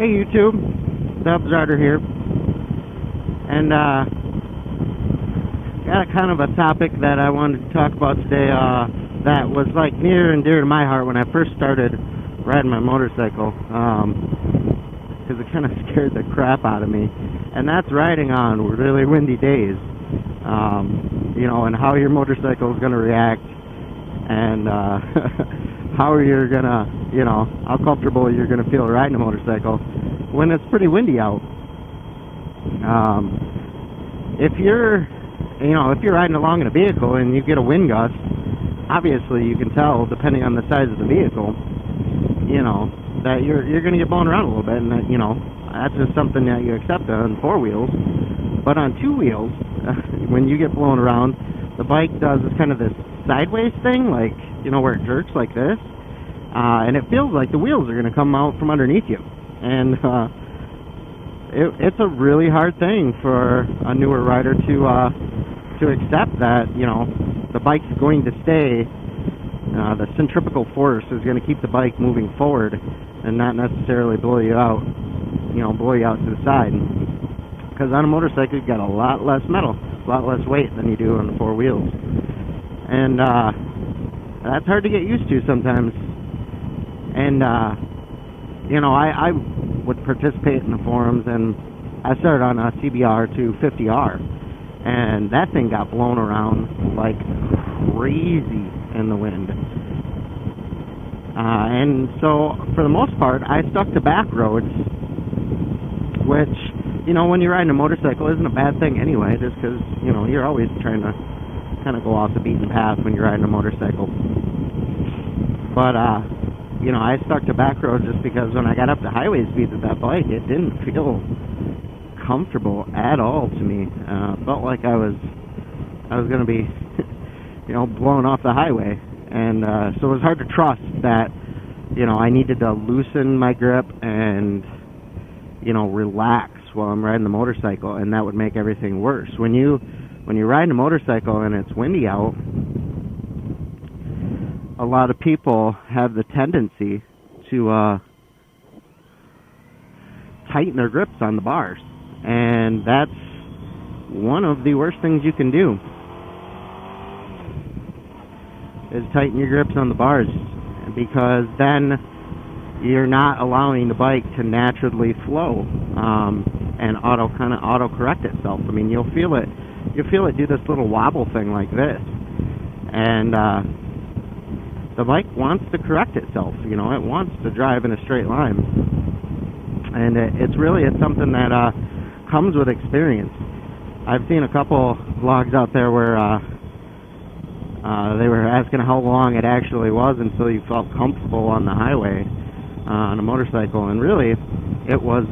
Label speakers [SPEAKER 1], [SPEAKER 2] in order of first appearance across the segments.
[SPEAKER 1] Hey YouTube, Dubs Rider here, and got a kind of a topic that I wanted to talk about today that was like near and dear to my heart when I first started riding my motorcycle, because it kind of scared the crap out of me, and that's riding on really windy days, you know, and how your motorcycle is going to react, and how you're gonna, you know, how comfortable you're gonna feel riding a motorcycle when it's pretty windy out. If you're riding along in a vehicle and you get a wind gust, obviously you can tell, depending on the size of the vehicle, you know, that you're gonna get blown around a little bit, and that, you know, that's just something that you accept on four wheels. But on two wheels, when you get blown around, the bike does kind of this sideways thing, like, you know, where it jerks like this, and it feels like the wheels are going to come out from underneath you, and it's a really hard thing for a newer rider to accept, that, you know, the bike's going to stay, the centripetal force is going to keep the bike moving forward and not necessarily blow you out to the side, because on a motorcycle you've got a lot less metal, a lot less weight than you do on the four wheels, and that's hard to get used to sometimes. And you know, I would participate in the forums, and I started on a CBR 250R, and that thing got blown around like crazy in the wind. And so for the most part I stuck to back roads, which, you know, when you're riding a motorcycle isn't a bad thing anyway, just because, you know, you're always trying to kind of go off the beaten path when you're riding a motorcycle. But you know, I stuck to back roads just because when I got up to highway speeds with that bike, it didn't feel comfortable at all to me. Felt like I was going to be, you know, blown off the highway, and so it was hard to trust that, you know, I needed to loosen my grip and, you know, relax while I'm riding the motorcycle, and that would make everything worse. When you're riding a motorcycle and it's windy out, a lot of people have the tendency to tighten their grips on the bars, and that's one of the worst things you can do, is tighten your grips on the bars, because then you're not allowing the bike to naturally flow and auto correct itself. I mean, you'll feel it do this little wobble thing like this, and the bike wants to correct itself. You know, it wants to drive in a straight line, and it's something that comes with experience. I've seen a couple vlogs out there where they were asking how long it actually was until you felt comfortable on the highway on a motorcycle, and really it was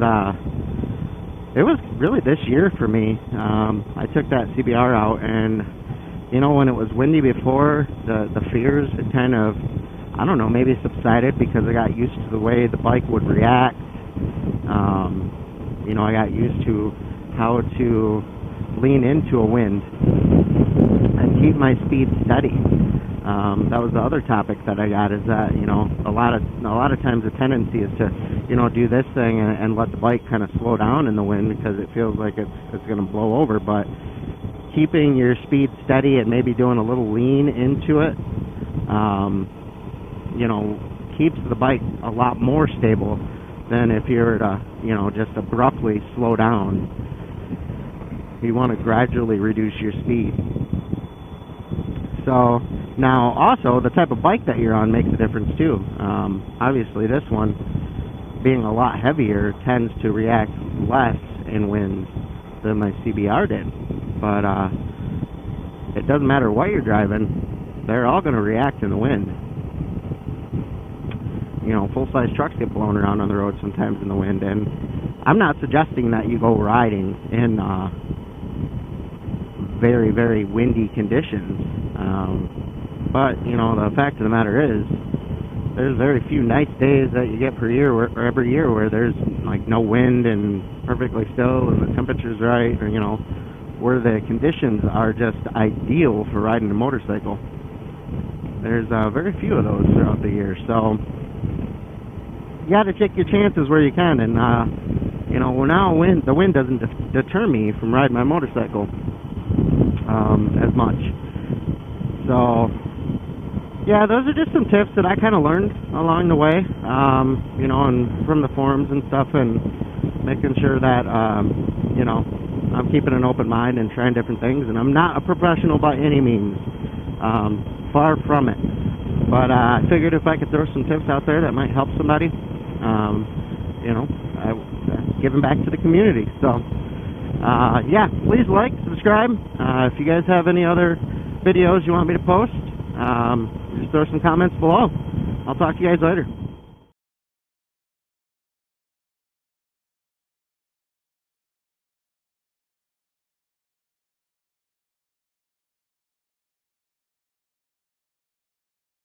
[SPEAKER 1] really this year for me. I took that CBR out, and, you know, when it was windy before, the fears had kind of, I don't know, maybe subsided, because I got used to the way the bike would react. You know, I got used to how to lean into a wind and keep my speed steady. That was the other topic that I got, is that, you know, a lot of times the tendency is to, you know, do this thing and let the bike kind of slow down in the wind because it feels like it's going to blow over. But keeping your speed steady and maybe doing a little lean into it, you know, keeps the bike a lot more stable than if you were to, you know, just abruptly slow down. You want to gradually reduce your speed. So now also the type of bike that you're on makes a difference too. Obviously this one, being a lot heavier, tends to react less in wind than my CBR did. But it doesn't matter what you're driving, they're all going to react in the wind. You know, full-size trucks get blown around on the road sometimes in the wind, and I'm not suggesting that you go riding in very, very windy conditions, but, you know, the fact of the matter is, there's very few nice days that you get per year, or every year, where there's like no wind and perfectly still and the temperature's right, or, you know, where the conditions are just ideal for riding a motorcycle. There's very few of those throughout the year. So you got to take your chances where you can, and you know, now the wind doesn't deter me from riding my motorcycle as much. So yeah, those are just some tips that I kind of learned along the way, you know, and from the forums and stuff, and making sure that you know, I'm keeping an open mind and trying different things. And I'm not a professional by any means, far from it. But I figured if I could throw some tips out there that might help somebody, you know, giving back to the community. So yeah, please like, subscribe. If you guys have any other videos you want me to post, just throw some comments below. I'll talk to you guys later.